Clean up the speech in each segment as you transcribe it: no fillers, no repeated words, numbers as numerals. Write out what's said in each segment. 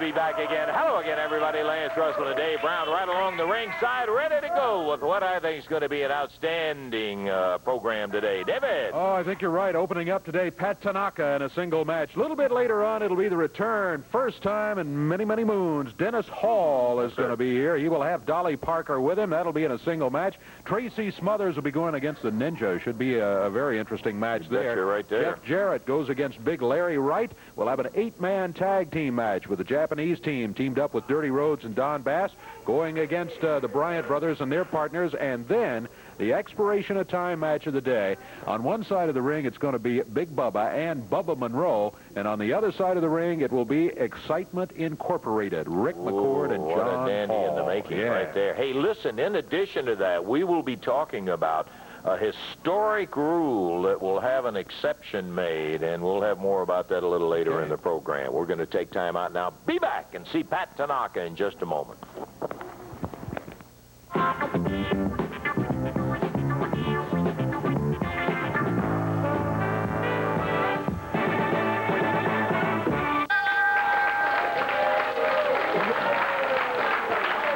be back again. Hello again, everybody. Lance Russell and Dave Brown right along the ringside, ready to go with what I think is going to be an outstanding program today. David? Oh, I think you're right. Opening up today, Pat Tanaka in a single match. A little bit later on, it'll be the return. First time in many, many moons. Dennis Hall is going to be here. He will have Dolly Parker with him. That'll be in a single match. Tracy Smothers will be going against the Ninja. Should be a very interesting match there. Right there. Jeff Jarrett goes against Big Larry Wright. We'll have an 8-man tag team match with the Japanese team teamed up with Dirty Rhodes and Don Bass going against the Bryant brothers and their partners. And then the expiration of time match of the day. On one side of the ring, it's going to be Big Bubba and Bubba Monroe. And on the other side of the ring, it will be Excitement Incorporated. Rick McCord and John What a dandy Paul. in the making right there. Hey, listen, in addition to that, we will be talking about a historic rule that will have an exception made, and we'll have more about that a little later in the program. We're going to take time out now. Be back and see Pat Tanaka in just a moment.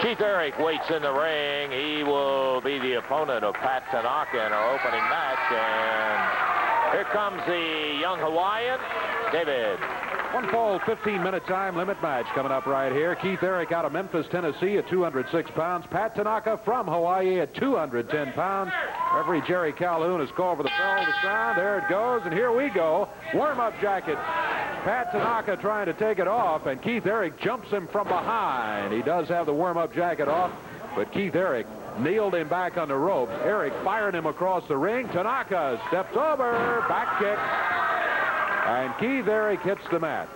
Keith Eric waits in the ring. He will be the opponent of Pat Tanaka in our opening match. And here comes the young Hawaiian, David. One fall, 15-minute time limit match coming up right here. Keith Eric out of Memphis, Tennessee at 206 pounds. Pat Tanaka from Hawaii at 210 pounds. Referee Jerry Calhoun has called for the bell to sound. There it goes, and here we go. Warm-up jacket. Pat Tanaka trying to take it off, and Keith Eric jumps him from behind. He does have the warm-up jacket off, but Keith Eric nailed him back on the ropes. Eric fired him across the ring. Tanaka steps over, back kick, and Keith Eric hits the mat.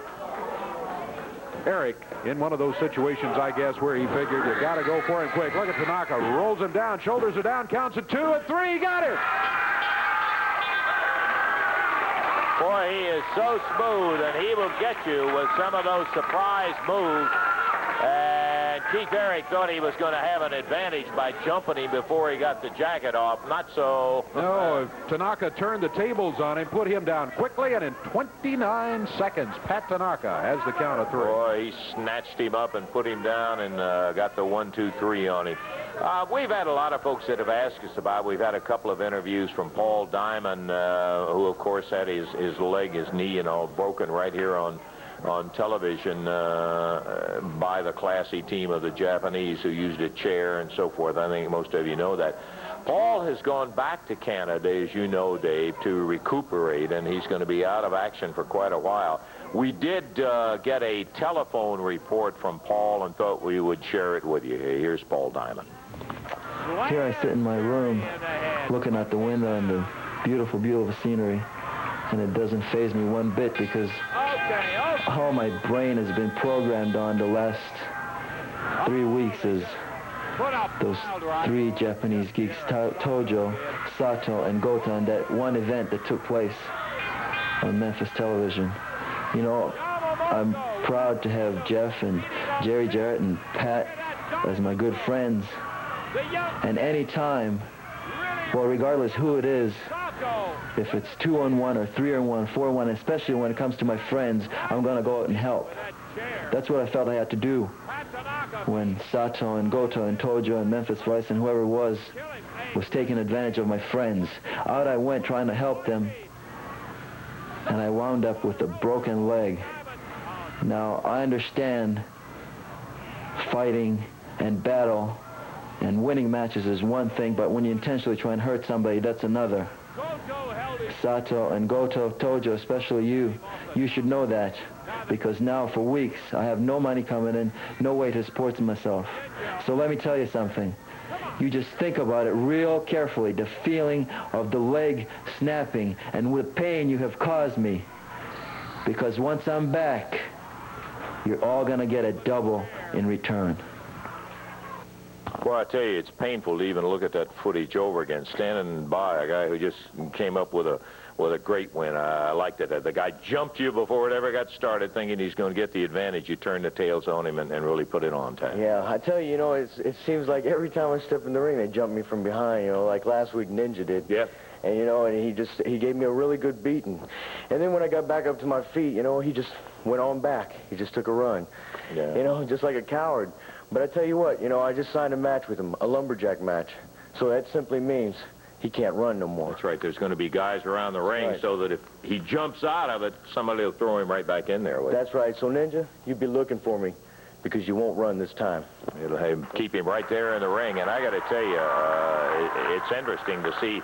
Eric, in one of those situations, I guess, where he figured you got to go for him quick. Look at Tanaka, rolls him down, shoulders are down, counts at 2 and 3, got it! Boy, he is so smooth, and he will get you with some of those surprise moves. And Keith Eric thought he was going to have an advantage by jumping him before he got the jacket off. Not so. No, Tanaka turned the tables on him, put him down quickly, and in 29 seconds, Pat Tanaka has the count of 3. Boy, he snatched him up and put him down and got the 1, 2, 3 on him. We've had a lot of folks that have asked us about. We've had a couple of interviews from Paul Diamond, who, of course, had his leg, his knee, broken right here on television by the classy team of the Japanese who used a chair and so forth. I think most of you know that. Paul has gone back to Canada, as you know, Dave, to recuperate, and he's going to be out of action for quite a while. We did get a telephone report from Paul and thought we would share it with you. Here's Paul Diamond. Here I sit in my room looking out the window and the beautiful, beautiful scenery, and it doesn't faze me one bit because all my brain has been programmed on the last 3 weeks is those 3 Japanese geeks, Tojo, Sato, and Goto, and that one event that took place on Memphis television. You know, I'm proud to have Jeff and Jerry, Jarrett, and Pat as my good friends. And any time, well, regardless who it is, if it's 2-on-1 or 3-on-1, 4-on-1, especially when it comes to my friends, I'm going to go out and help. That's what I felt I had to do when Sato and Goto and Tojo and Memphis Vice and whoever it was taking advantage of my friends. Out I went trying to help them, and I wound up with a broken leg. Now, I understand fighting and battle and winning matches is one thing, but when you intentionally try and hurt somebody, that's another. Sato and Goto, Tojo, especially you should know that, because now for weeks I have no money coming in, no way to support myself. So let me tell you something. You just think about it real carefully, the feeling of the leg snapping and the pain you have caused me. Because once I'm back, you're all going to get a double in return. Well, I tell you, it's painful to even look at that footage over again. Standing by a guy who just came up with a great win. I liked it. The guy jumped you before it ever got started, thinking he's going to get the advantage. You turned the tails on him and really put it on time. Yeah, I tell you, it seems like every time I step in the ring, they jump me from behind. Like last week Ninja did. Yeah. And, you know, and he gave me a really good beating. And then when I got back up to my feet, you know, he just went on back. He just took a run. Yeah. You know, just like a coward. But I tell you what, you know, I just signed a match with him, a lumberjack match. So that simply means he can't run no more. That's right. There's going to be guys around the ring so that if he jumps out of it, somebody will throw him right back in there with That's right. So, Ninja, you be looking for me because you won't run this time. It'll keep him right there in the ring. And I got to tell you, it's interesting to see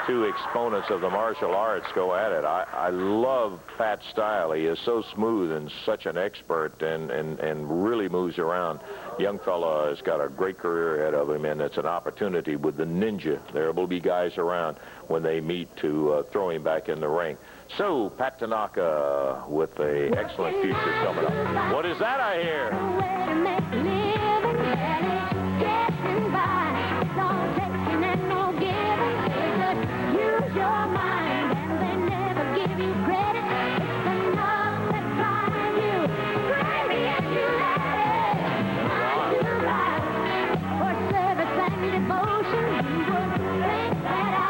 two exponents of the martial arts go at it. I love Pat's style. He is so smooth and such an expert and really moves around. Young fella has got a great career ahead of him, and it's an opportunity with the Ninja. There will be guys around when they meet to throw him back in the ring. So, Pat Tanaka with an excellent future coming up. What is that I hear? Your mind, and they never give you credit. It's enough that drives you crazy and you let it for service and devotion. You would think that I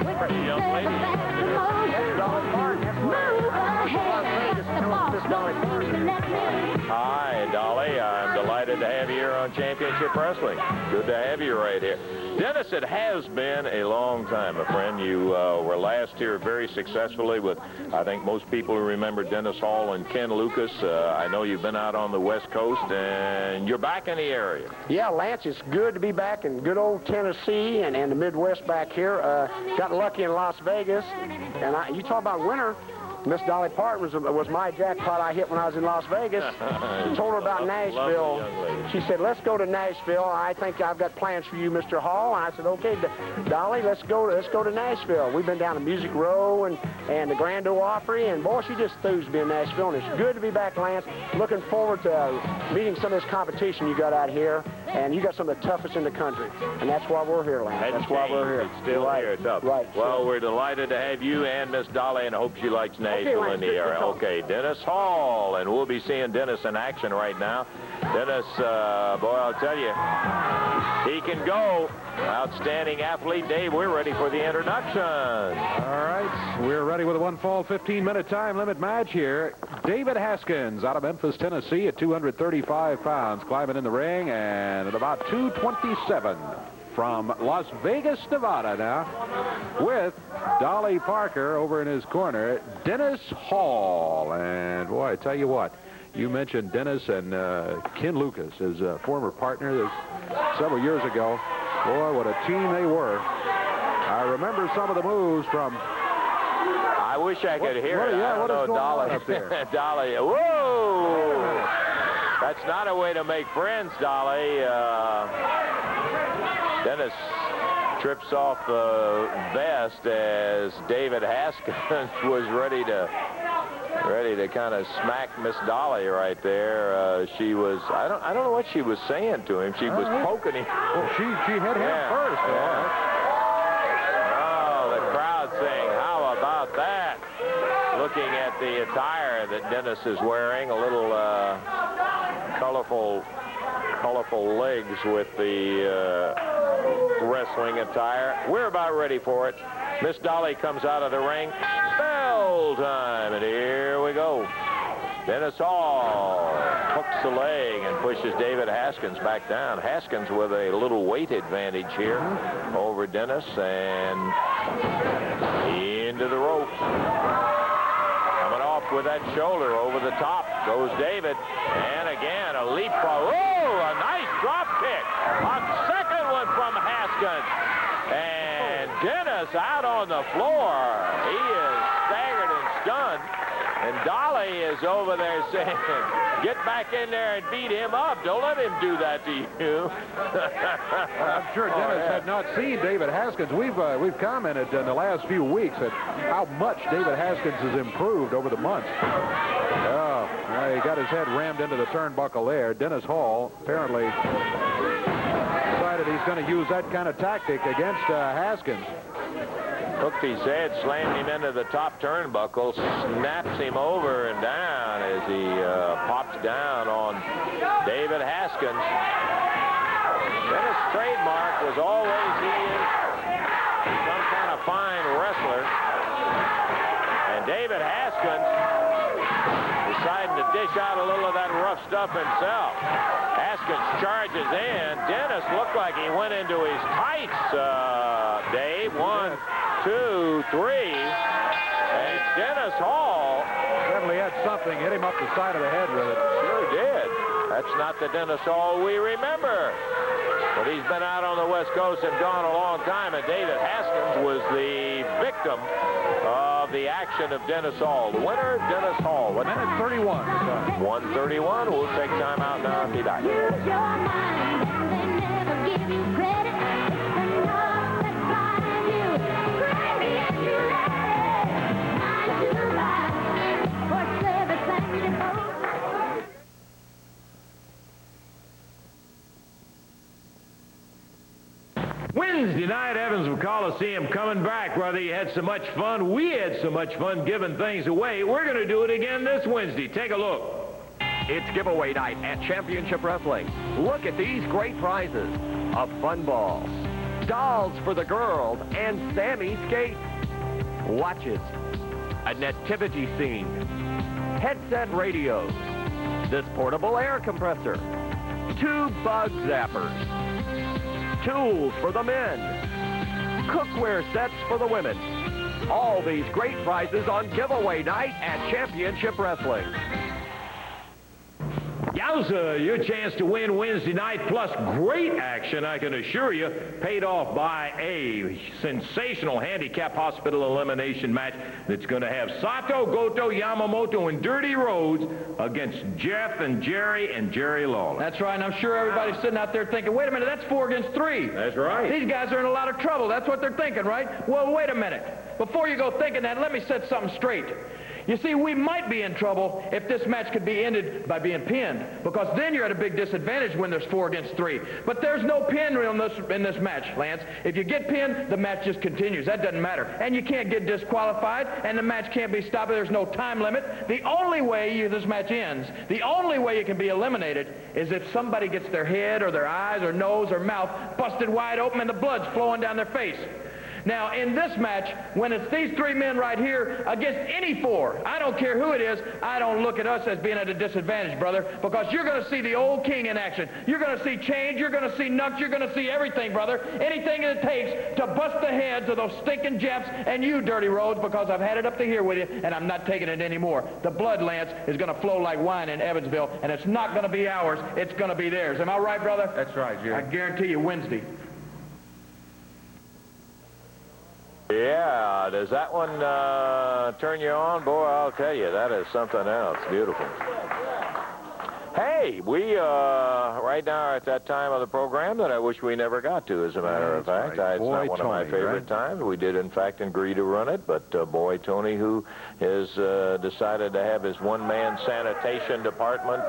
would deserve that promotion. Dolly Parker. Move ahead, the boss wants you to let me. Hi, Dolly. I'm delighted to have you here on Championship Wrestling. Good to have you right here. Dennis, it has been a long time, my friend. You were last here very successfully with, I think most people remember Dennis Hall and Ken Lucas. I know you've been out on the West Coast, and you're back in the area. Yeah, Lance, it's good to be back in good old Tennessee and the Midwest back here. Got lucky in Las Vegas, and you talk about winter. Miss Dolly Parker was my jackpot I hit when I was in Las Vegas. Told her about Nashville. She said, let's go to Nashville. I think I've got plans for you, Mr. Hall. And I said, okay, Dolly, let's go to Nashville. We've been down to Music Row and the Grand Ole Opry, and boy, she just enthused me in Nashville. And it's good to be back, Lance. Looking forward to meeting some of this competition you got out here. And you got some of the toughest in the country. And that's why we're here, Lance. That's why we're here. It's still here, tough. Right. Well, we're delighted to have you and Miss Dolly, and I hope she likes Nashville in the area. Okay, Dennis Hall, and we'll be seeing Dennis in action right now. Dennis, boy, I'll tell you, he can go. Outstanding athlete. Dave, we're ready for the introduction. All right, we're ready with a one-fall 15-minute time limit match here. David Haskins out of Memphis, Tennessee at 235 pounds, climbing in the ring, and at about 227 from Las Vegas, Nevada now, with Dolly Parker over in his corner, Dennis Hall. And boy, I tell you what, you mentioned Dennis and Ken Lucas, his former partner several years ago. Boy, what a team they were. I remember some of the moves from... I wish I could hear it. Yeah, what is going Dolly on up there? Dolly, whoa! That's not a way to make friends, Dolly. Dennis trips off the vest as David Haskins was ready to kind of smack Miss Dolly right there. She was, I don't know what she was saying to him. She was poking him. Well, she hit him first. Yeah. Oh, the crowd saying, how about that? Looking at the attire that Dennis is wearing, a little colorful legs with the wrestling attire. We're about ready for it. Miss Dolly comes out of the ring. Bell time, and here we go. Dennis Hall hooks the leg and pushes David Haskins back down. Haskins with a little weight advantage here over Dennis, and into the ropes. Coming off with that shoulder over the top goes David, and again a leapfrog. Oh, a nice drop kick. A second one from Haskins, and Dennis out on the floor. He is staggered and stunned. And Dolly is over there saying, get back in there and beat him up. Don't let him do that to you. I'm sure Dennis had not seen David Haskins. We've commented in the last few weeks at how much David Haskins has improved over the months. Oh, he got his head rammed into the turnbuckle there. Dennis Hall apparently decided he's going to use that kind of tactic against Haskins. Hooked his head, slammed him into the top turnbuckle, snaps him over and down as he pops down on David Haskins. Dennis' trademark was always he is some kind of fine wrestler. And David Haskins deciding to dish out a little of that rough stuff himself. Haskins charges in. Dennis looked like he went into his tights, Dave. 1, 2, 3. And Dennis Hall Certainly had something. Hit him up the side of the head with it. sure did. That's not the Dennis Hall we remember. But he's been out on the West Coast and gone a long time, and David Haskins was the victim of the action of Dennis Hall. The winner, Dennis Hall. What Minute 31. 1:31. We'll take time out now and be back. Use your mind and they never give you credit. It's the love that drives you crazy and you let it. 9 to 5 for service and devotion. Wednesday night, Evansville Coliseum coming back. Whether you had so much fun, we had so much fun giving things away. We're going to do it again this Wednesday. Take a look. It's giveaway night at Championship Wrestling. Look at these great prizes. A fun ball, dolls for the girls, and Sammy skates. Watches, a nativity scene, headset radios, this portable air compressor, 2 bug zappers, tools for the men, cookware sets for the women. All these great prizes on giveaway night at Championship Wrestling. Yowza, your chance to win Wednesday night, plus great action, I can assure you, paid off by a sensational handicap hospital elimination match that's going to have Sato, Goto, Yamamoto, and Dirty Rhodes against Jeff and Jerry Lawler. That's right, and I'm sure everybody's sitting out there thinking, wait a minute, that's 4 against 3. That's right. These guys are in a lot of trouble. That's what they're thinking, right? Well, wait a minute. Before you go thinking that, let me set something straight. You see, we might be in trouble if this match could be ended by being pinned, because then you're at a big disadvantage when there's 4 against 3. But there's no pin in this match, Lance. If you get pinned, the match just continues. That doesn't matter. And you can't get disqualified, and the match can't be stopped. There's no time limit. The only way this match ends, the only way you can be eliminated, is if somebody gets their head or their eyes or nose or mouth busted wide open and the blood's flowing down their face. Now, in this match, when it's these 3 men right here against any 4, I don't care who it is, I don't look at us as being at a disadvantage, brother, because you're going to see the old king in action. You're going to see change, you're going to see nuts, you're going to see everything, brother. Anything it takes to bust the heads of those stinking Japs and you, Dirty Rhodes, because I've had it up to here with you, and I'm not taking it anymore. The blood, Lance, is going to flow like wine in Evansville, and it's not going to be ours, it's going to be theirs. Am I right, brother? That's right, Jerry. I guarantee you Wednesday. Yeah, does that one turn you on? Boy, I'll tell you, that is something else. Beautiful. Hey, we right now are at that time of the program that I wish we never got to, as a matter of fact. right. It's Boy, not one of my Tony, favorite right? times. We did, in fact, agree to run it, but boy, Tony, who has decided to have his one-man sanitation department,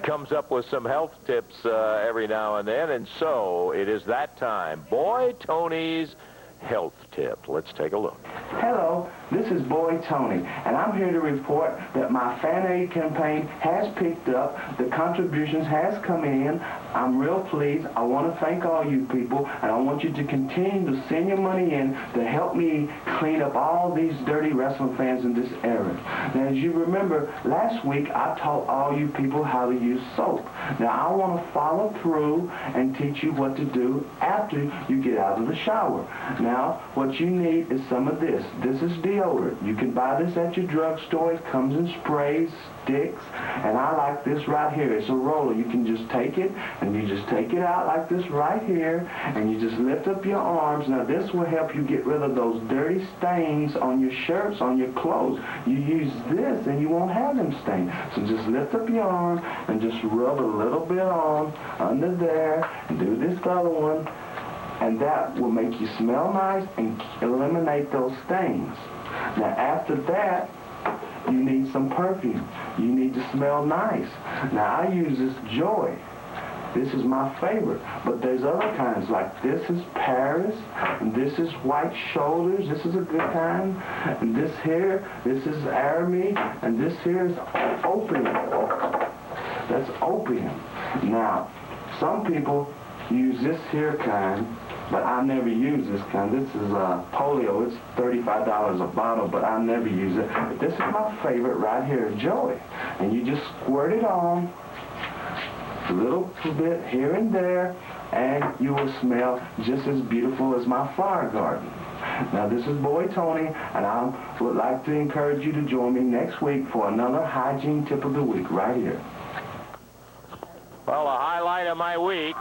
comes up with some health tips every now and then, and so it is that time. Boy Tony's health tip. Let's take a look. Hello, this is Boy Tony, and I'm here to report that my Fan Aid campaign has picked up. The contributions has come in. I'm real pleased. I want to thank all you people, and I want you to continue to send your money in to help me clean up all these dirty wrestling fans in this area. Now, as you remember, last week I taught all you people how to use soap. Now, I want to follow through and teach you what to do after you get out of the shower. Now, what you need is some of this. This is deodorant. You can buy this at your drugstore. It comes in sprays, sticks, and I like this right here. It's a roller. You can just take it, and you just take it out like this right here, and you just lift up your arms. Now, this will help you get rid of those dirty stains on your shirts, on your clothes. You use this, and you won't have them stains. So just lift up your arm and just rub a little bit on under there, and do this other one. And that will make you smell nice and eliminate those stains. Now, after that, you need some perfume. You need to smell nice. Now, I use this Joy. This is my favorite. But there's other kinds, like this is Paris, and this is White Shoulders. This is a good kind. And this here, this is Army, and this here is Opium. That's Opium. Now, some people use this here kind, but I never use this kind. This is polio. It's $35 a bottle, but I never use it. But this is my favorite right here, Joey. And you just squirt it on a little bit here and there, and you will smell just as beautiful as my flower garden. Now, this is Boy Tony, and I would like to encourage you to join me next week for another hygiene tip of the week right here. Well, the highlight of my week,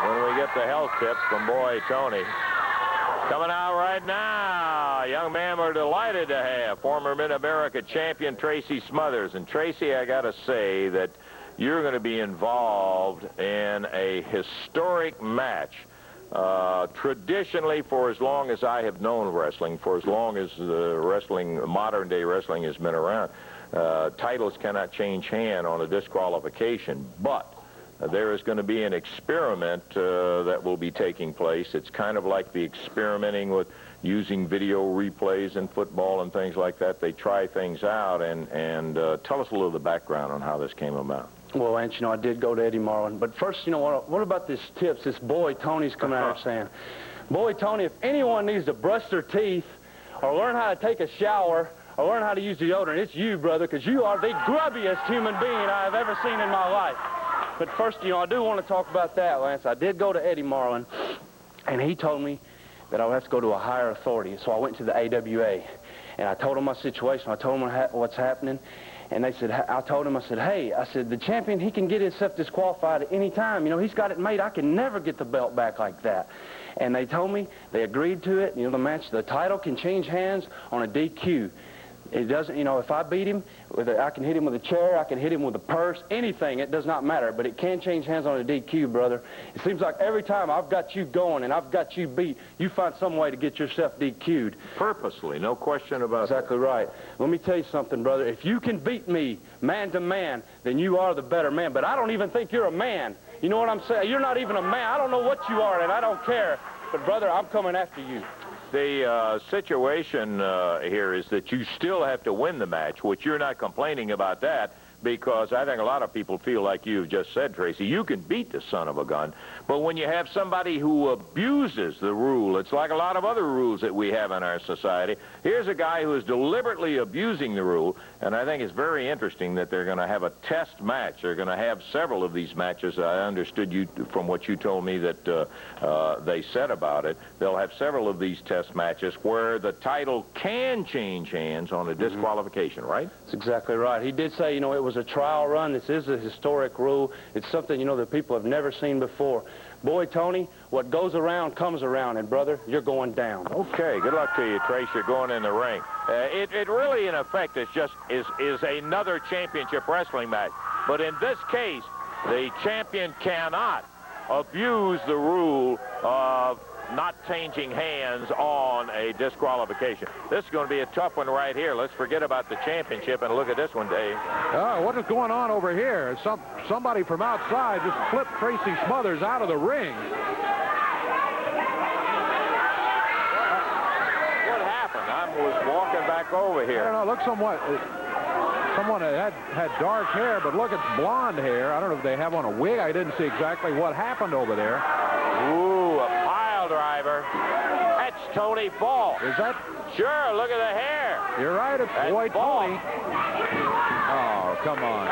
when we get the health tip from Boy Tony. Coming out right now, a young man we're delighted to have, former Mid-America champion Tracy Smothers. And Tracy, I got to say that you're going to be involved in a historic match. Traditionally, for as long as I have known wrestling, for as long as modern-day wrestling has been around, titles cannot change hand on a disqualification. But there is going to be an experiment that will be taking place. It's kind of like the experimenting with using video replays in football and things like that. They try things out, and tell us a little of the background on how this came about. Well, Lance, you know, I did go to Eddie Marlin. But first, you know, what about this tips? This Boy Tony's coming out here saying, Boy Tony, if anyone needs to brush their teeth or learn how to take a shower or learn how to use deodorant, it's you, brother, because you are the grubbiest human being I have ever seen in my life. But first, you know, I do want to talk about that, Lance. I did go to Eddie Marlin, and he told me that I would have to go to a higher authority. So I went to the AWA, and I told him my situation. I told him what's happening. And they said, I told him, I said, hey, I said, the champion, he can get himself disqualified at any time. You know, he's got it made. I can never get the belt back like that. And they told me, they agreed to it. You know, the match, the title can change hands on a DQ. It doesn't, you know, if I beat him, I can hit him with a chair, I can hit him with a purse, anything, it does not matter. But it can change hands on a DQ, brother. It seems like every time I've got you going and I've got you beat, you find some way to get yourself DQ'd. Purposely, no question about that. Exactly right. Let me tell you something, brother. If you can beat me man to man, then you are the better man. But I don't even think you're a man. You know what I'm saying? You're not even a man. I don't know what you are, and I don't care. But, brother, I'm coming after you. The situation here is that you still have to win the match, which you're not complaining about that, because I think a lot of people feel like you've just said, Tracy, you can beat the son of a gun. But when you have somebody who abuses the rule, it's like a lot of other rules that we have in our society. Here's a guy who is deliberately abusing the rule, and I think it's very interesting that they're going to have a test match. They're going to have several of these matches. I understood you from what you told me that they said about it. They'll have several of these test matches where the title can change hands on a disqualification, right? That's exactly right. He did say, you know, it was a trial run. This is a historic rule. It's something, you know, that people have never seen before. Boy, Tony, what goes around comes around, and, brother, you're going down. Okay, good luck to you, Trace. You're going in the ring. It really, in effect, is another championship wrestling match. But in this case, the champion cannot abuse the rule of not changing hands on a disqualification. This is going to be a tough one right here. Let's forget about the championship and look at this one, Dave. What is going on over here? Somebody from outside just flipped Tracy Smothers out of the ring. What happened? I was walking back over here. I don't know. Look, someone had dark hair, but look, it's blonde hair. I don't know if they have on a wig. I didn't see exactly what happened over there. Ooh, a pile driver. That's Tony Fall. Is that? Sure, look at the hair. You're right, it's Boy Tony. Oh, come on.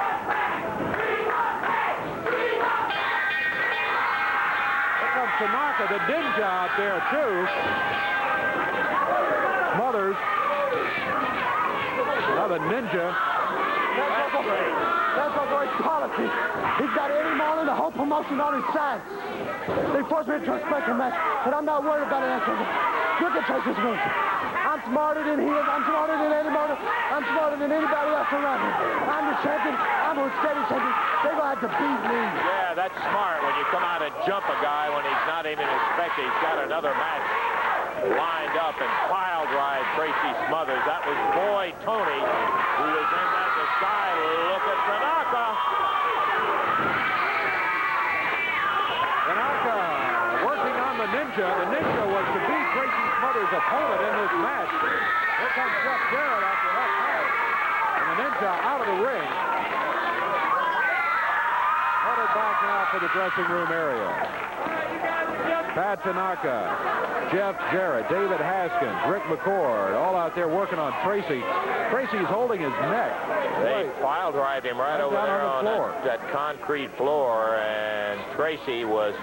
Here comes Tanaka, the ninja out there, too. Smothers. Another ninja. That's a great policy. He's got Eddie Marlin, the whole promotion on his side. They forced me into a special match, but I'm not worried about it. Look at Tracy's moves. I'm smarter than he is. I'm smarter than Eddie Marlin. I'm smarter than anybody else around me. I'm the champion. I'm a steady champion. They're going to have to beat me. Yeah, that's smart when you come out and jump a guy when he's not even expecting. He's got another match lined up and pile drive Tracy Smothers. That was Boy Tony, who was in that side. Look at Tanaka. Tanaka working on the ninja. The ninja was to beat Tracy Smothers' opponent in this match. Here comes Jarrett after that match. And the ninja out of the ring. Headed back now off of the dressing room area. Pat Tanaka, Jeff Jarrett, David Haskins, Rick McCord, all out there working on Tracy. Tracy's holding his neck. They pile drive him right over there on the floor. That concrete floor, and Tracy was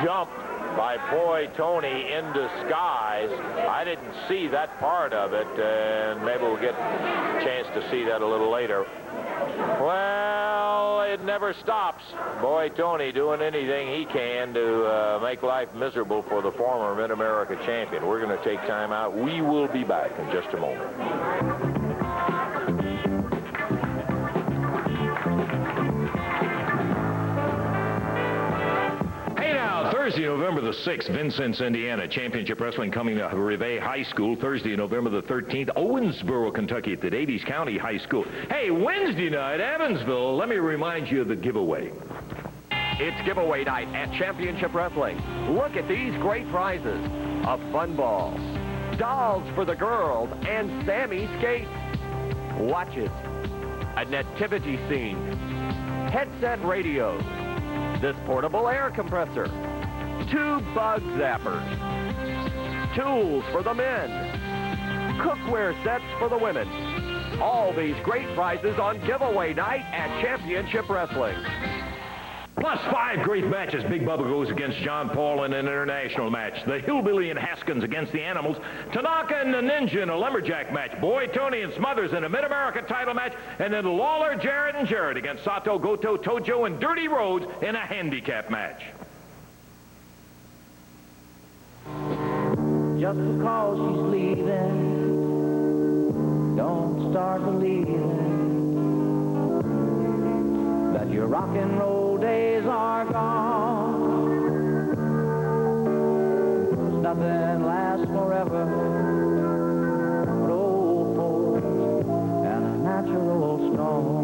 jumped by Boy Tony in disguise. I didn't see that part of it, and maybe we'll get a chance to see that a little later. Well, it never stops. Boy Tony doing anything he can to make life miserable for the former Mid-America champion. We're going to take time out. We will be back in just a moment. Thursday, November the 6th, Vincennes, Indiana, Championship Wrestling coming to Rivet High School. Thursday, November the 13th, Owensboro, Kentucky at the Davies County High School. Hey, Wednesday night, Evansville, let me remind you of the giveaway. It's giveaway night at Championship Wrestling. Look at these great prizes of fun balls, dolls for the girls, and Sammy skates, watches, a nativity scene, headset radios, this portable air compressor, 2 bug zappers, tools for the men, cookware sets for the women. All these great prizes on giveaway night at Championship Wrestling. Plus 5 great matches. Big Bubba goes against John Paul in an international match. The Hillbilly and Haskins against the Animals. Tanaka and the Ninja in a lumberjack match. Boy Tony and Smothers in a Mid-America title match. And then Lawler, Jarrett, and Jarrett against Sato, Goto, Tojo, and Dirty Rhodes in a handicap match. Just because she's leaving, don't start believing that your rock and roll days are gone. 'Cause nothing lasts forever but old folks and a natural storm.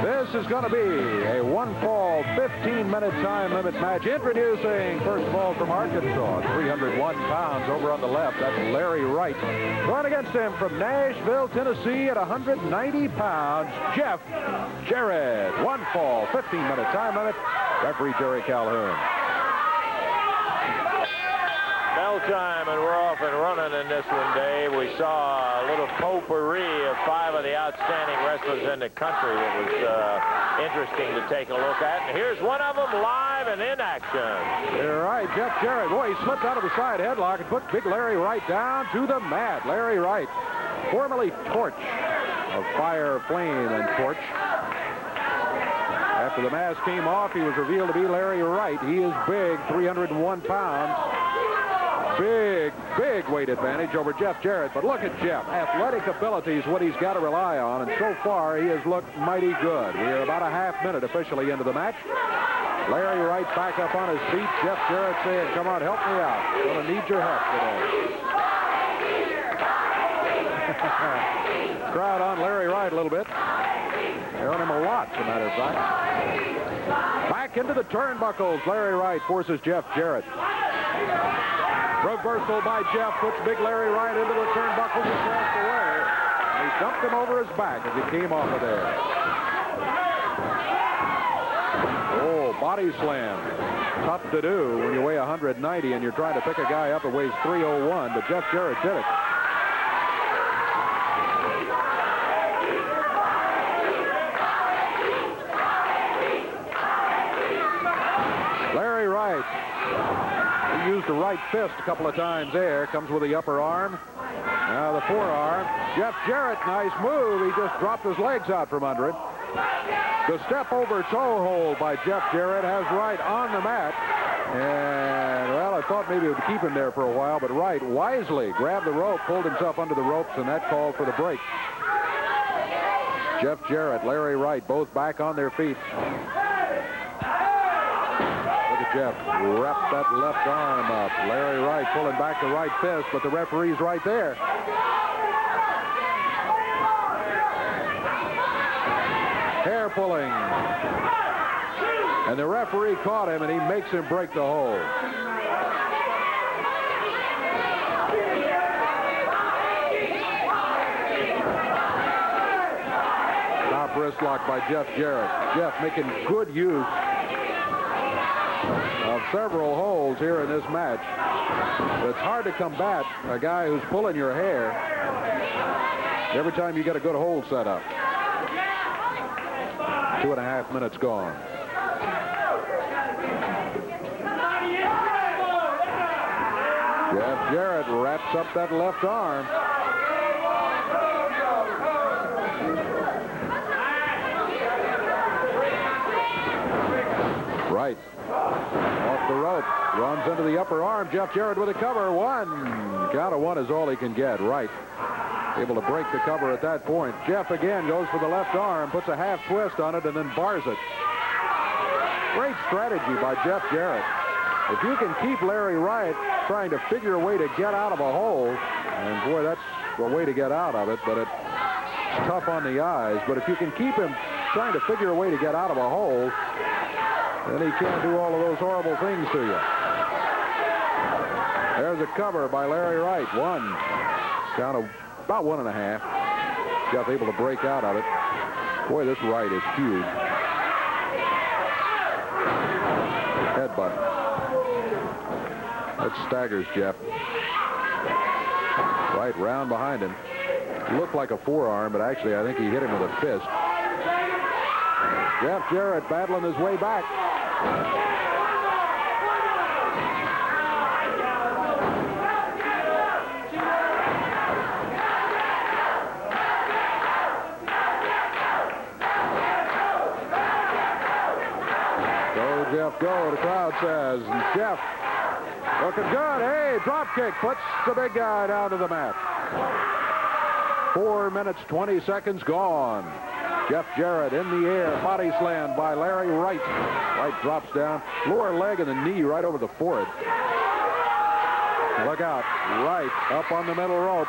This is going to be a one-fall 15-minute time limit match. Introducing, first of all, from Arkansas, 301 pounds over on the left. That's Larry Wright. Going against him from Nashville, Tennessee at 190 pounds, Jeff Jarrett. One fall, 15-minute time limit. Referee Jerry Calhoun. Bell time, and we're off and running in this one, Dave. We saw a little potpourri of 5 of the outstanding wrestlers in the country that was interesting to take a look at. And here's one of them live and in action. You're right, Jeff Jarrett. Boy, he slipped out of the side headlock and put big Larry Wright down to the mat. Larry Wright, formerly Torch of Fire, Flame, and Torch. After the mask came off, he was revealed to be Larry Wright. He is big, 301 pounds. Big weight advantage over Jeff Jarrett. But look at Jeff. Athletic ability is what he's got to rely on. And so far, he has looked mighty good. We are about a half minute officially into the match. Larry Wright back up on his feet. Jeff Jarrett saying, come on, help me out. Gonna need your help today. Crowd on Larry Wright a little bit. They're on him a lot, as a matter of fact. Back into the turnbuckles. Larry Wright forces Jeff Jarrett. Reversal by Jeff puts big Larry Wright into the turnbuckles across the way. And he dumped him over his back as he came off of there. Oh, body slam. Tough to do when you weigh 190 and you're trying to pick a guy up that weighs 301, but Jeff Jarrett did it. Larry Wright. He used the right fist a couple of times there. Comes with the upper arm. Now the forearm. Jeff Jarrett, nice move. He just dropped his legs out from under it. The step over toe hold by Jeff Jarrett has Wright on the mat. And, well, I thought maybe it would keep him there for a while, but Wright wisely grabbed the rope, pulled himself under the ropes, and that called for the break. Jeff Jarrett, Larry Wright, both back on their feet. Jeff wrapped that left arm up. Larry Wright pulling back the right fist, but the referee's right there. Hair pulling. And the referee caught him, and he makes him break the hold. Top wrist lock by Jeff Jarrett. Jeff making good use of several holds here in this match. But it's hard to combat a guy who's pulling your hair every time you get a good hold set up. 2.5 minutes gone. Jeff Jarrett wraps up that left arm. Right. Off the rope. Runs into the upper arm. Jeff Jarrett with a cover. One. Count of one is all he can get. Right. Able to break the cover at that point. Jeff again goes for the left arm. Puts a half twist on it and then bars it. Great strategy by Jeff Jarrett. If you can keep Larry Wright trying to figure a way to get out of a hole, and boy, that's a way to get out of it, but it's tough on the eyes. But if you can keep him trying to figure a way to get out of a hole, then he can't do all of those horrible things to you. There's a cover by Larry Wright. One. Count of about 1.5. Jeff able to break out of it. Boy, this Wright is huge. Headbutt. That staggers Jeff. Right round behind him. Looked like a forearm, but actually I think he hit him with a fist. Jeff Jarrett battling his way back. Go, Jeff, go, the crowd says. And Jeff looking good. Hey, drop kick puts the big guy down to the mat. 4 minutes, 20 seconds gone. Jeff Jarrett in the air, body slam by Larry Wright. Wright drops down, lower leg and the knee right over the forehead. Look out, Wright up on the middle rope.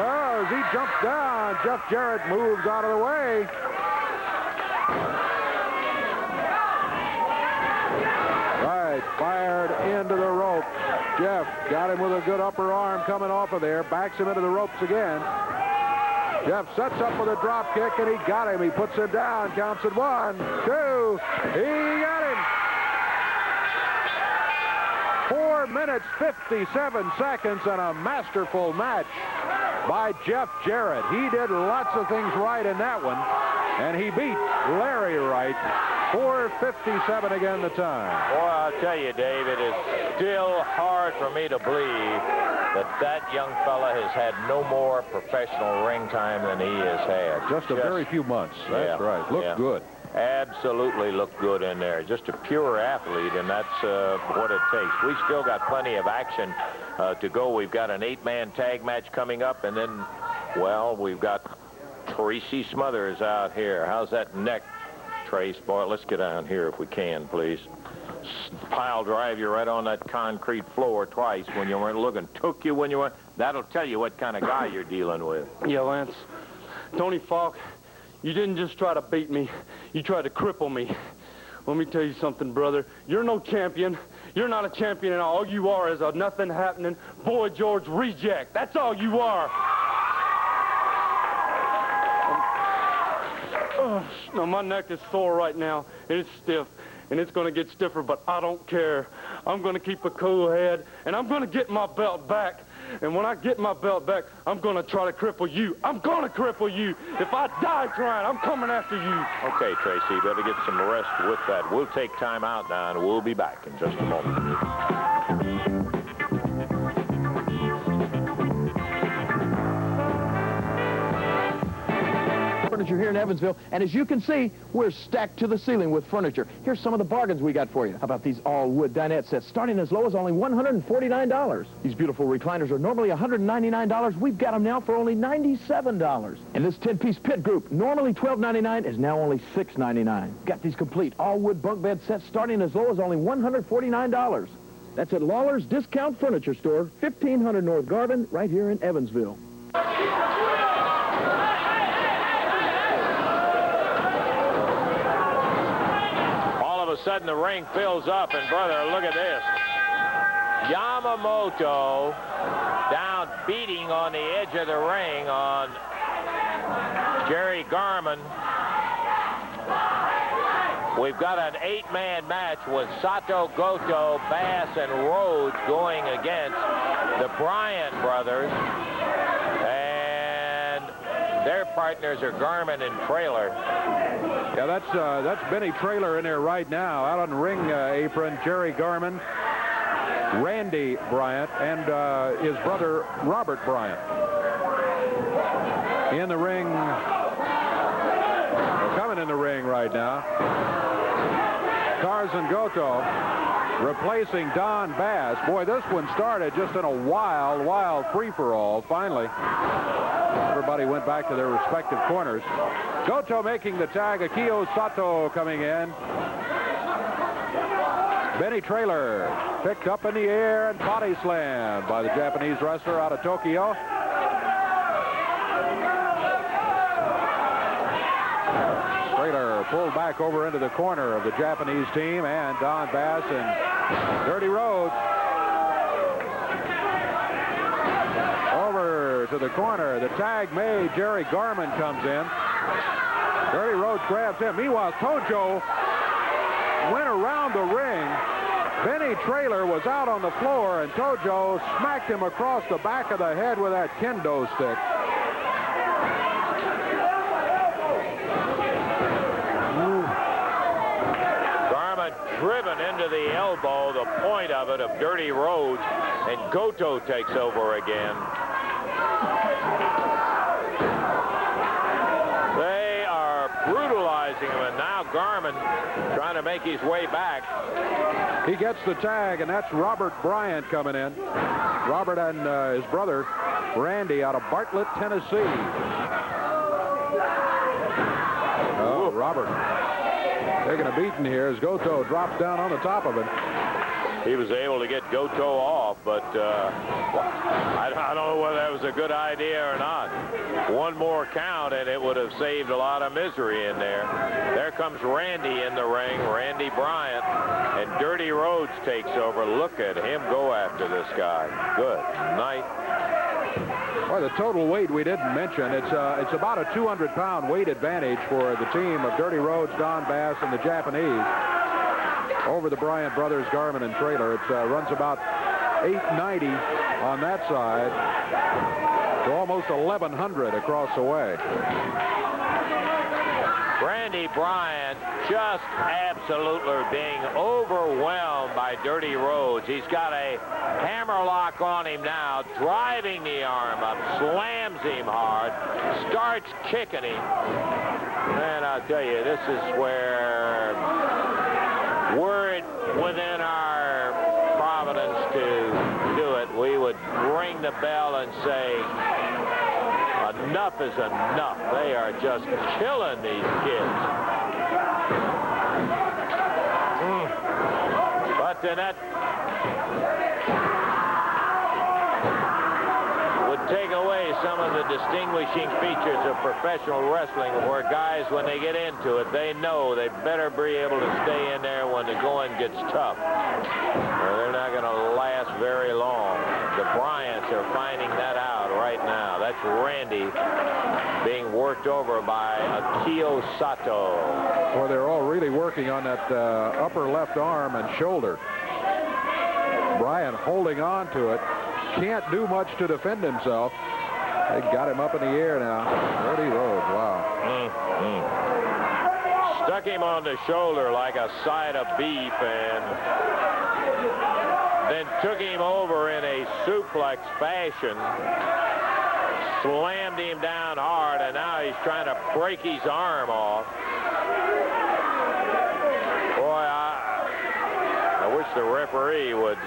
Oh, as he jumps down, Jeff Jarrett moves out of the way. Jeff got him with a good upper arm coming off of there. Backs him into the ropes again. Jeff sets up with a drop kick, and he got him. He puts him down. Counts it 1, 2. He got him. 4 minutes, 57 seconds, and a masterful match by Jeff Jarrett. He did lots of things right in that one, and he beat Larry Wright. 4:57 again the time. Boy, I'll tell you, Dave, it is still hard for me to believe that young fella has had no more professional ring time than he has had. Just a very few months. That's right. Looked good. Absolutely looked good in there. Just a pure athlete, and that's what it takes. We still got plenty of action to go. We've got an 8-man tag match coming up, and then, well, we've got Tracy Smothers out here. How's that neck, Trace? Boy, let's get down here if we can, please. Pile drive you right on that concrete floor twice when you weren't looking. Took you when you weren't. That'll tell you what kind of guy you're dealing with. Yeah, Lance. Tony Falk, you didn't just try to beat me. You tried to cripple me. Let me tell you something, brother. You're no champion. You're not a champion at all. All you are is a nothing happening Boy George reject. That's all you are. No, my neck is sore right now, and it's stiff, and it's going to get stiffer, but I don't care. I'm going to keep a cool head, and I'm going to get my belt back. And when I get my belt back, I'm going to try to cripple you. I'm going to cripple you. If I die trying, I'm coming after you. Okay, Tracy, you better get some rest with that. We'll take time out now, and we'll be back in just a moment. Furniture here in Evansville, and as you can see, we're stacked to the ceiling with furniture. Here's some of the bargains we got for you. How about these all-wood dinette sets, starting as low as only $149. These beautiful recliners are normally $199. We've got them now for only $97. And this 10-piece pit group, normally $12.99, is now only $6.99. Got these complete all-wood bunk bed sets starting as low as only $149. That's at Lawler's Discount Furniture Store, 1500 North Garmen, right here in Evansville. Sudden the ring fills up, and brother, look at this. Yamamoto down beating on the edge of the ring on Jerry Garmen. We've got an 8-man match with Sato, Goto, Bass, and Rhodes going against the Bryant brothers, and their partners are Garmen and Trailer. Yeah, that's Benny Trailer in there right now. Out on the ring apron, Jerry Garmen, Randy Bryant, and his brother Robert Bryant. In the ring, coming in the ring right now. Tarzan Goto replacing Don Bass. Boy, this one started just in a wild free-for-all. Finally, everybody went back to their respective corners. Goto making the tag. Akio Sato coming in. Benny Trailer picked up in the air and body slammed by the Japanese wrestler out of Tokyo. Trailer pulled back over into the corner of the Japanese team, and Don Bass and Dirty Rhodes over to the corner. The tag made. Jerry Garmen comes in. Dirty Rhodes grabs him. Meanwhile, Tojo went around the ring. Benny Trailer was out on the floor, and Tojo smacked him across the back of the head with that kendo stick. Garmen driven into the elbow, the point of it, of Dirty Rhodes, and Goto takes over again. They are brutalizing him, and now Garmen trying to make his way back. He gets the tag, and that's Robert Bryant coming in. Robert and his brother, Randy, out of Bartlett, Tennessee. Oh, Robert taking a beating here as Goto drops down on the top of him. he was able to get Goto off, but I don't know whether that was a good idea or not. One more count, and it would have saved a lot of misery in there. There comes Randy in the ring, Randy Bryant, and Dirty Rhodes takes over. Look at him go after this guy. Good night. Well, the total weight we didn't mention, it's about a 200-pound weight advantage for the team of Dirty Rhodes, Don Bass, and the Japanese over the Bryant brothers, Garmen and trailer. It runs about 890 on that side to almost 1,100 across the way. Randy Bryant just absolutely being overwhelmed by Dirty Rhodes. He's got a hammerlock on him now, driving the arm up, slams him hard, starts kicking him. And I'll tell you, this is where were it within our providence to do it, we would ring the bell and say, enough is enough. They are just killing these kids. But then that would take away some of the distinguishing features of professional wrestling, where guys, when they get into it, they know they better be able to stay in there when the going gets tough, or they're not going to last very long. The Bryants are finding that out right now. That's Randy being worked over by Akio Sato. Well, they're all really working on that upper left arm and shoulder. Bryant holding on to it. Can't do much to defend himself. They got him up in the air now. Dirty Rhodes, wow. Stuck him on the shoulder like a side of beef, and then took him over in a suplex fashion. Slammed him down hard, and now he's trying to break his arm off. Boy, I wish the referee would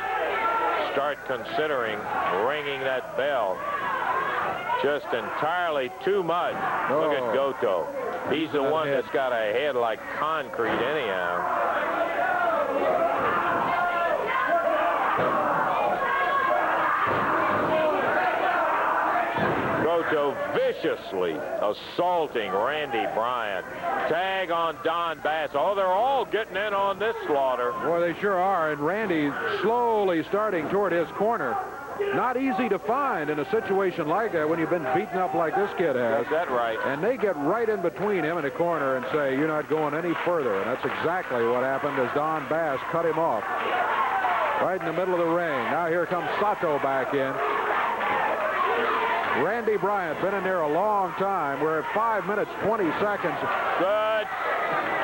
start considering ringing that bell. Just entirely too much. Look at Goto. He's the one that's got a head like concrete anyhow. Goto viciously assaulting Randy Bryant. Tag on Don Bass. Oh, they're all getting in on this slaughter. Boy, they sure are. And Randy slowly starting toward his corner. Not easy to find in a situation like that when you've been beaten up like this kid has. Is that right? And they get right in between him and the corner and say, you're not going any further. And that's exactly what happened as Don Bass cut him off. Right in the middle of the ring. Now here comes Sato back in. Randy Bryant been in there a long time. We're at 5 minutes, 20 seconds. Good.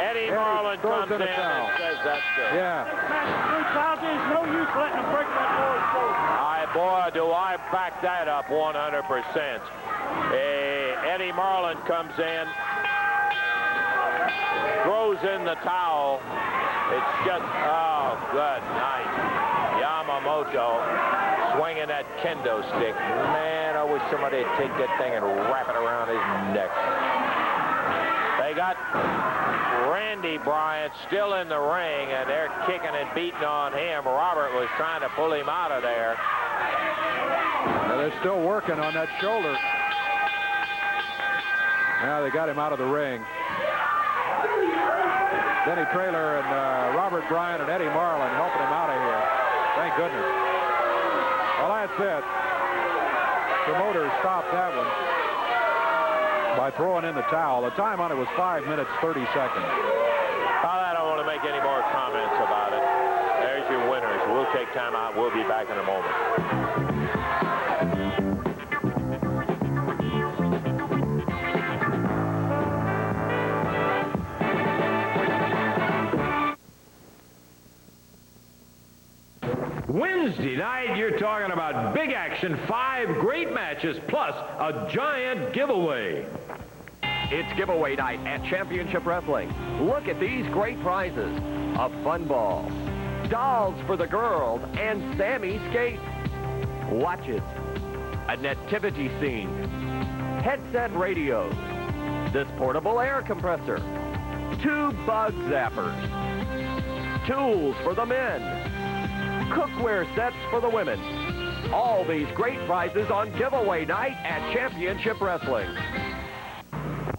Eddie Marlin comes in and says that's good. Yeah. There's no use letting him break that boy's shoulder. Boy, do I back that up 100%. Eddie Marlin comes in, throws in the towel. It's just, oh, good night. Yamamoto swinging that kendo stick. Man, I wish somebody would take that thing and wrap it around his neck. They got Randy Bryant still in the ring, and they're kicking and beating on him. Robert was trying to pull him out of there. Now they're still working on that shoulder. Now they got him out of the ring. Denny Traylor and Robert Bryant and Eddie Marlin helping him out of here. Thank goodness. Well, that's it. Promoters stopped that one by throwing in the towel. The time on it was 5 minutes, 30 seconds. I don't want to make any more comments about it. There's your winners. We'll take time out. We'll be back in a moment. Wednesday night, you're talking about big action, 5 great matches, plus a giant giveaway. It's giveaway night at Championship Wrestling. Look at these great prizes. A fun ball, dolls for the girls, and Sammy skates. Watches, a nativity scene, headset radios, this portable air compressor, 2 bug zappers, tools for the men, cookware sets for the women. All these great prizes on giveaway night at Championship Wrestling.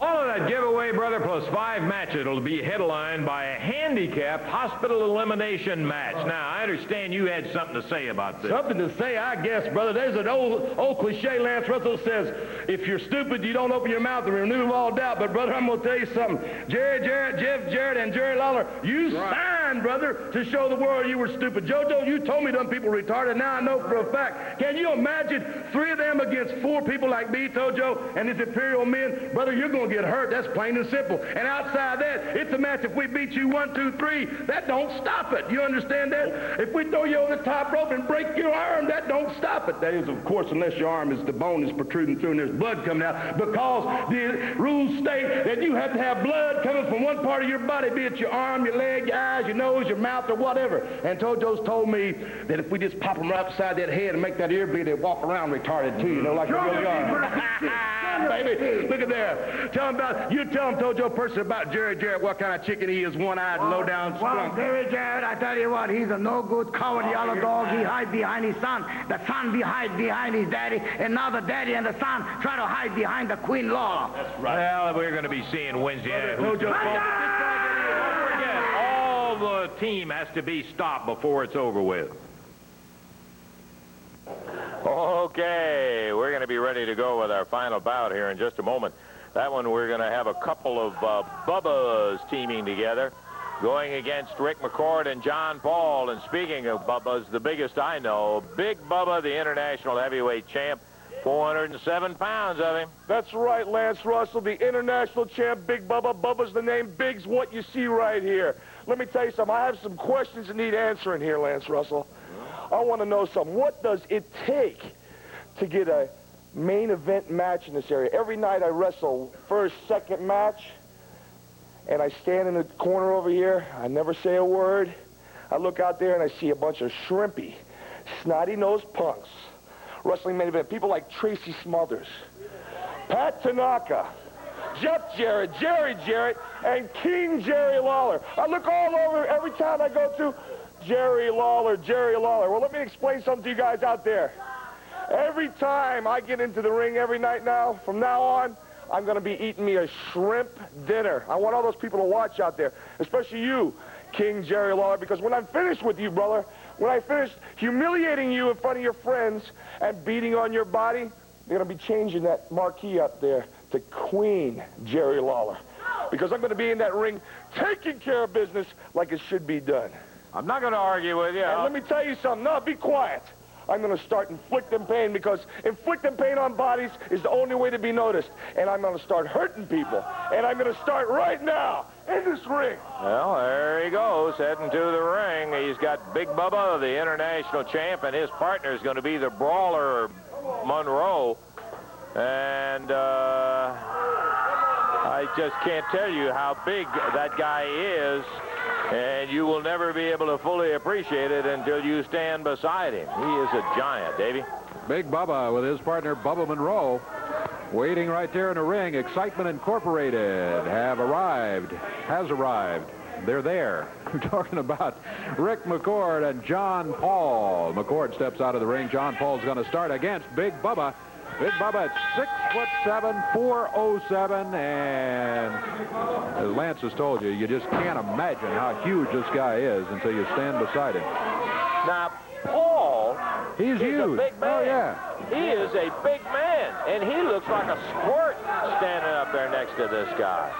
All of that giveaway, brother, plus 5 matches will be headlined by a handicapped hospital elimination match. Now, I understand you had something to say about this. Something to say, I guess, brother. There's an old cliche Lance Russell says, if you're stupid, you don't open your mouth and remove all doubt. But, brother, I'm going to tell you something. Jarrett, and Jerry Lawler, you signed, brother, to show the world you were stupid. Jojo, you told me them people retarded. Now I know for a fact. Can you imagine 3 of them against 4 people like me, Tojo, and these Imperial men? Brother, you're going to get hurt. That's plain and simple. And outside that, it's a match. If we beat you 1, 2, 3, that don't stop it. You understand that? If we throw you over the top rope and break your arm, that don't stop it. That is, of course, unless your arm is the bone is protruding through and there's blood coming out, because the rules state that you have to have blood coming from one part of your body, be it your arm, your leg, your eyes, your nose, your mouth, or whatever. And Tojo's told me that if we just pop them right upside that head and make that ear bleed, they walk around retarded too, you know, like you really are. Baby, look at there. You tell him, Tojo, person about Jarrett, what kind of chicken he is, one-eyed, low-down skunk. Jarrett, I tell you what, he's a no-good, coward, yellow dog. He hides behind his son. The son hides behind his daddy, and now the daddy and the son try to hide behind the Queen Law. That's right. Well, we're going to be seeing Wednesday night. Don't forget, all the team has to be stopped before it's over with. Okay, we're going to be ready to go with our final bout here in just a moment. That one, we're going to have a couple of Bubbas teaming together, going against Rick McCord and John Paul. And speaking of Bubbas, the biggest I know, Big Bubba, the international heavyweight champ, 407 pounds of him. That's right, Lance Russell, the international champ, Big Bubba. Bubba's the name. Big's what you see right here. Let me tell you something. I have some questions that need answering here, Lance Russell. I want to know something. What does it take to get a main event match in this area? Every night I wrestle first, second match, and I stand in the corner over here. I never say a word. I look out there and I see a bunch of shrimpy, snotty-nosed punks. Wrestling main event. People like Tracy Smothers, Pat Tanaka, Jeff Jarrett, Jerry Jarrett, and King Jerry Lawler. I look all over every time I go to Jerry Lawler. Well, let me explain something to you guys out there. Every time I get into the ring every night now, from now on, I'm going to be eating me a shrimp dinner. I want all those people to watch out there, especially you, King Jerry Lawler, because when I'm finished with you, brother, when I finish humiliating you in front of your friends and beating on your body, they're going to be changing that marquee up there to Queen Jerry Lawler, because I'm going to be in that ring taking care of business like it should be done. I'm not going to argue with you. And let me tell you something. No, be quiet. I'm going to start inflicting pain, because inflicting pain on bodies is the only way to be noticed. And I'm going to start hurting people. And I'm going to start right now in this ring. Well, there he goes, heading to the ring. He's got Big Bubba, the international champ, and his partner is going to be the brawler Monroe. And I just can't tell you how big that guy is. And you will never be able to fully appreciate it until you stand beside him. He is a giant, Davey. Big Bubba with his partner, Bubba Monroe, waiting right there in the ring. Excitement Incorporated has arrived. They're there. We're talking about Rick McCord and John Paul. McCord steps out of the ring. John Paul's going to start against Big Bubba. Big Bubba at 6'7", 407, and as Lance has told you, you just can't imagine how huge this guy is until you stand beside him. Now, Paul, he's huge. A big man. Oh, yeah. He is a big man, and he looks like a squirt standing up there next to this guy.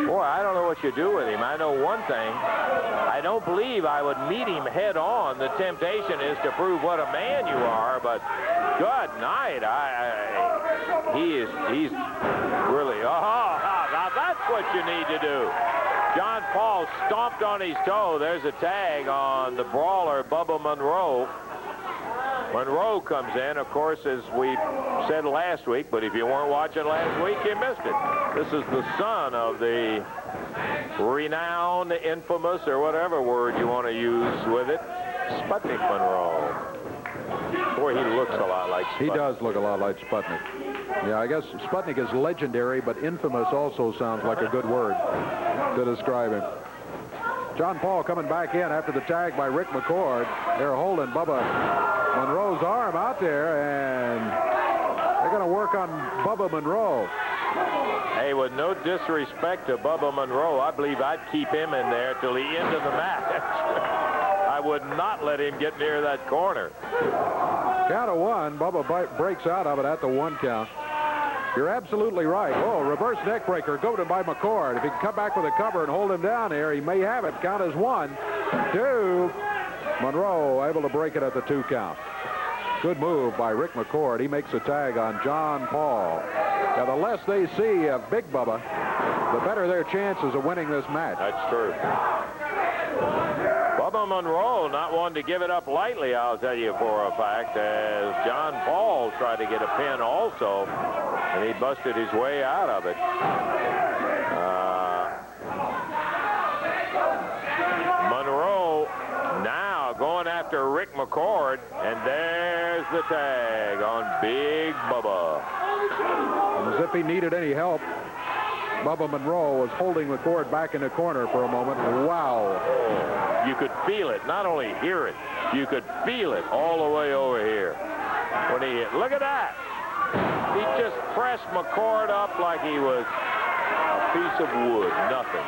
Boy, I don't know what you do with him. I know one thing. I don't believe I would meet him head on. The temptation is to prove what a man you are, but good night. He's really, now that's what you need to do. John Paul stomped on his toe. There's a tag on the brawler, Bubba Monroe. Monroe comes in, of course, as we said last week, but if you weren't watching last week, you missed it. This is the son of the renowned, infamous, or whatever word you want to use with it, Sputnik Monroe. Boy, he looks a lot like Sputnik. He does look a lot like Sputnik. Yeah, I guess Sputnik is legendary, but infamous also sounds like a good word to describe him. John Paul coming back in after the tag by Rick McCord. They're holding Bubba Monroe's arm out there, and they're going to work on Bubba Monroe. Hey, with no disrespect to Bubba Monroe, I believe I'd keep him in there till the end of the match. I would not let him get near that corner. Count of one. Bubba breaks out of it at the 1 count. You're absolutely right. Oh, reverse neck breaker. Goto by McCord. If he can come back with a cover and hold him down there, he may have it. Count as 1, 2. Monroe able to break it at the 2 count. Good move by Rick McCord. He makes a tag on John Paul. Now, the less they see of Big Bubba, the better their chances of winning this match. That's true. Bubba Monroe not one to give it up lightly, I'll tell you for a fact, as John Paul tried to get a pin also, and he busted his way out of it. Monroe now going after Rick McCord, and there's the tag on Big Bubba. As if he needed any help, Bubba Monroe was holding McCord back in the corner for a moment. Wow. You could feel it, not only hear it, you could feel it all the way over here when he hit. Look at that. He just pressed McCord up like he was a piece of wood, nothing.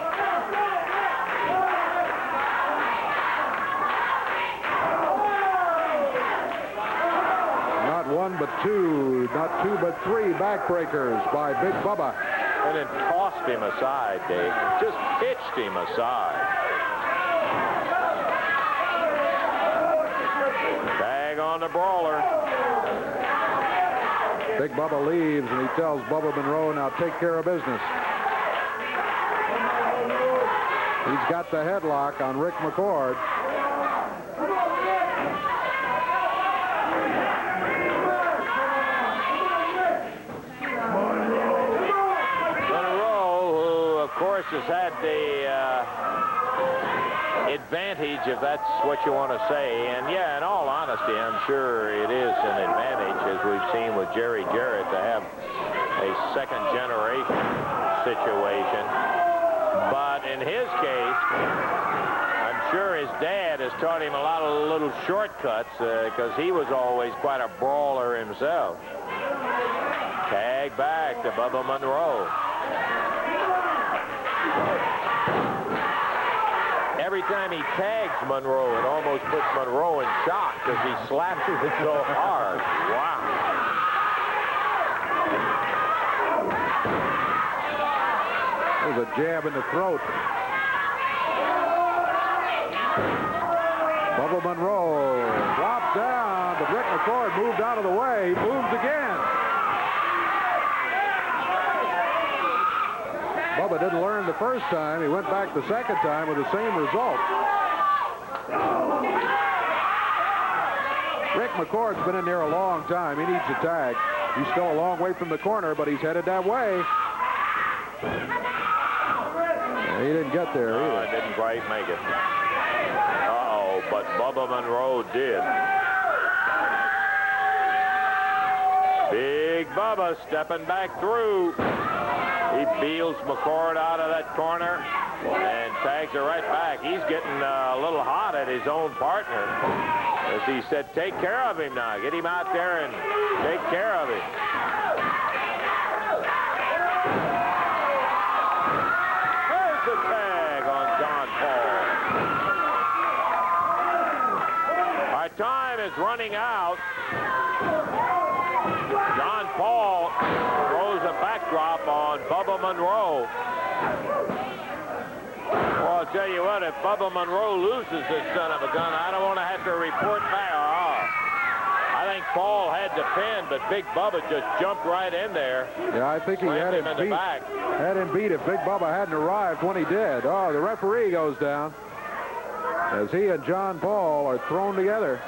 Not 1 but 2, not 2 but 3 backbreakers by Big Bubba. And then tossed him aside, Dave. Just pitched him aside. Tag on the brawler. Big Bubba leaves, and he tells Bubba Monroe, now take care of business. He's got the headlock on Rick McCord. Of course, has had the advantage, if that's what you want to say. And yeah, in all honesty, I'm sure it is an advantage, as we've seen with Jerry Jarrett, to have a second-generation situation. But in his case, I'm sure his dad has taught him a lot of little shortcuts, because he was always quite a brawler himself. Tag back to Bubba Monroe. Every time he tags Monroe, it almost puts Monroe in shock because he slaps it so hard. Wow. There's a jab in the throat. Bubba Monroe drops down, but Rick McCord moved out of the way. He moves again. Bubba didn't learn the first time. He went back the second time with the same result. Rick McCord's been in there a long time. He needs a tag. He's still a long way from the corner, but he's headed that way. He didn't get there either. No, didn't quite make it. Uh-oh, but Bubba Monroe did. Big Bubba stepping back through. He beels McCord out of that corner and tags her right back. He's getting a little hot at his own partner. As he said, take care of him now. Get him out there and take care of him. There's the tag on John Paul. Our time is running out. John Paul throws a backdrop on Bubba Monroe. Well, I'll tell you what, if Bubba Monroe loses this son of a gun, I don't want to have to report back. I think Paul had the pin, but Big Bubba just jumped right in there. Yeah, I think he had him beat. Had him beat if Big Bubba hadn't arrived when he did. Oh, the referee goes down as he and John Paul are thrown together.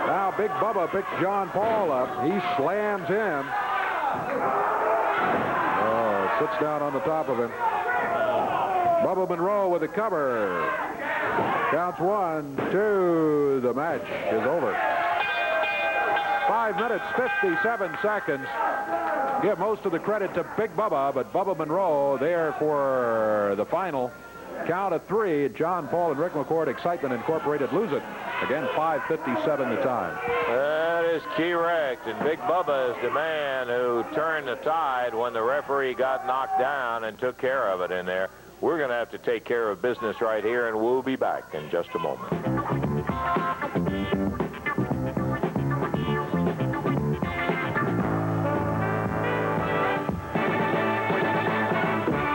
Now Big Bubba picks John Paul up. He slams him. Oh, sits down on the top of him. Bubba Monroe with a cover. Counts 1, 2. The match is over. 5 minutes, 57 seconds. Give most of the credit to Big Bubba, but Bubba Monroe there for the final. Count of 3. John Paul and Rick McCord, Excitement Incorporated, lose it. Again, 5:57 the time. That is correct. And Big Bubba is the man who turned the tide when the referee got knocked down and took care of it in there. We're going to have to take care of business right here, and we'll be back in just a moment.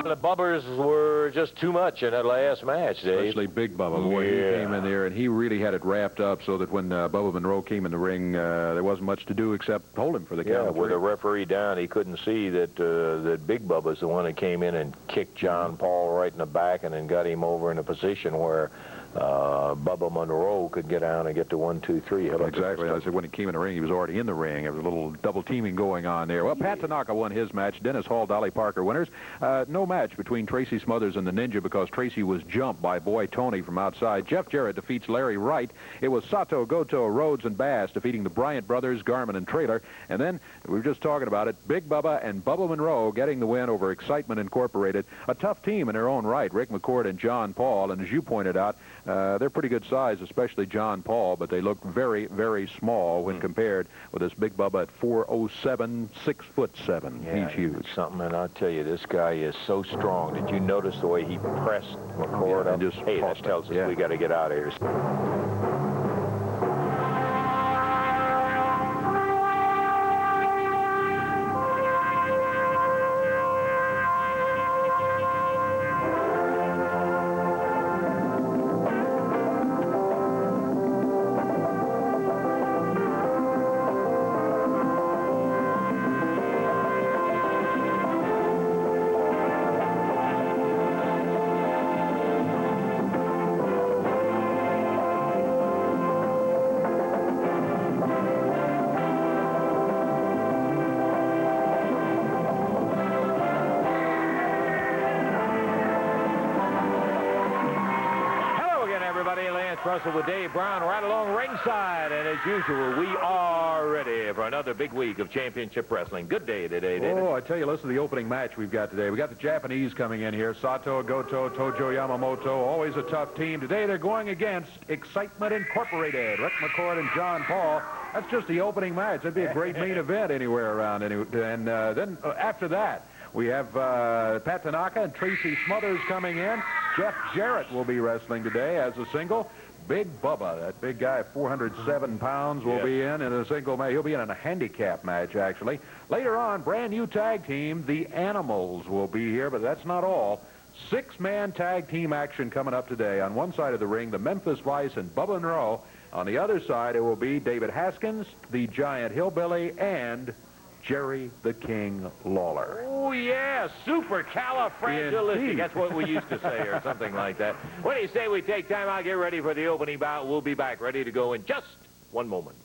The Bubbers were just too much in that last match, Dave. Especially Big Bubba. Boy, he came in there, and he really had it wrapped up so that when Bubba Monroe came in the ring, there wasn't much to do except hold him for the count. Yeah, with the referee down, he couldn't see that that Big Bubba's the one that came in and kicked John Paul right in the back and then got him over in a position where Bubba Monroe could get down and get to 1, 2, 3. Exactly. I said when he came in the ring, he was already in the ring. There was a little double teaming going on there. Well, Pat Tanaka won his match. Dennis Hall, Dolly Parker winners. No match between Tracy Smothers and the Ninja because Tracy was jumped by Boy Tony from outside. Jeff Jarrett defeats Larry Wright. It was Sato, Goto, Rhodes, and Bass defeating the Bryant brothers, Garmen, and Trailer. And then, we were just talking about it, Big Bubba and Bubba Monroe getting the win over Excitement Incorporated. A tough team in their own right, Rick McCord and John Paul. And as you pointed out, they're pretty good size, especially John Paul, but they look very, very small when compared with this Big Bubba at 4'07", 6'7". Yeah, he's huge. Something, and I tell you, this guy is so strong. Did you notice the way he pressed McCord? And just hey, that tells us we got to get out of here. Russell with Dave Brown right along ringside, and as usual, we are ready for another big week of championship wrestling. Good day today, David. Oh, I tell you, listen to the opening match we've got today. We got the Japanese coming in here. Sato, Goto, Tojo, Yamamoto, always a tough team. Today they're going against Excitement Incorporated, Rick McCord and John Paul. That's just the opening match. That'd be a great main event anywhere around. And then after that, we have Pat Tanaka and Tracy Smothers coming in. Jeff Jarrett will be wrestling today as a single. Big Bubba, that big guy, 407 pounds, will be in a single match. He'll be in a handicap match, actually. Later on, brand new tag team, the Animals, will be here, but that's not all. 6-man tag team action coming up today. On one side of the ring, the Memphis Vice and Bubba Monroe. On the other side, it will be David Haskins, the Giant Hillbilly, and Jerry the King Lawler. Oh, yeah, supercalifragilistic. That's what we used to say, or something like that. What do you say we take time out, get ready for the opening bout? We'll be back, ready to go in just one moment.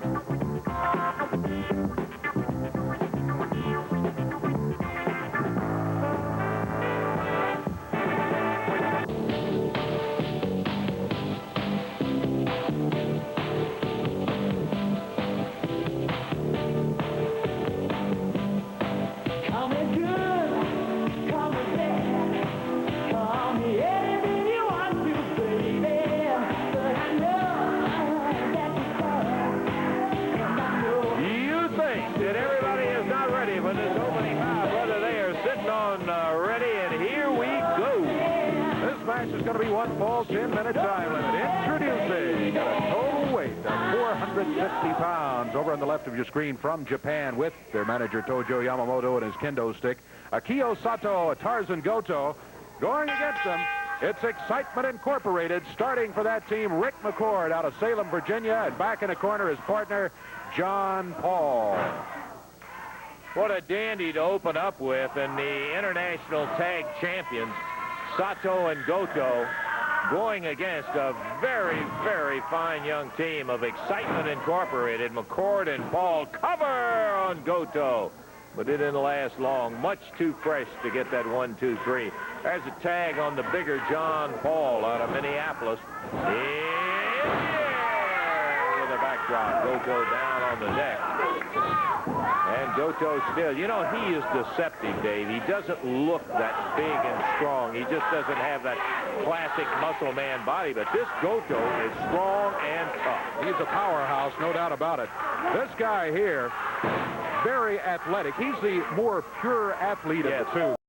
Is going to be one fall, 10-minute time limit. Introducing at a total weight of 450 pounds. Over on the left of your screen from Japan with their manager Tojo Yamamoto and his kendo stick. Akio, Sato, Tarzan, Goto. Going against them, it's Excitement Incorporated. Starting for that team, Rick McCord out of Salem, Virginia. And back in the corner, his partner, John Paul. What a dandy to open up with, and the International Tag Champions, Sato and Goto, going against a very, very fine young team of Excitement Incorporated. McCord and Paul cover on Goto, but it didn't last long. Much too fresh to get that 1, 2, 3. There's a tag on the bigger John Paul out of Minneapolis. Yeah, the backdrop. Goto down on the deck. And Goto still, you know, he is deceptive, Dave. He doesn't look that big and strong. He just doesn't have that classic muscle man body. But this Goto is strong and tough. He's a powerhouse, no doubt about it. This guy here, very athletic. He's the more pure athlete of the two.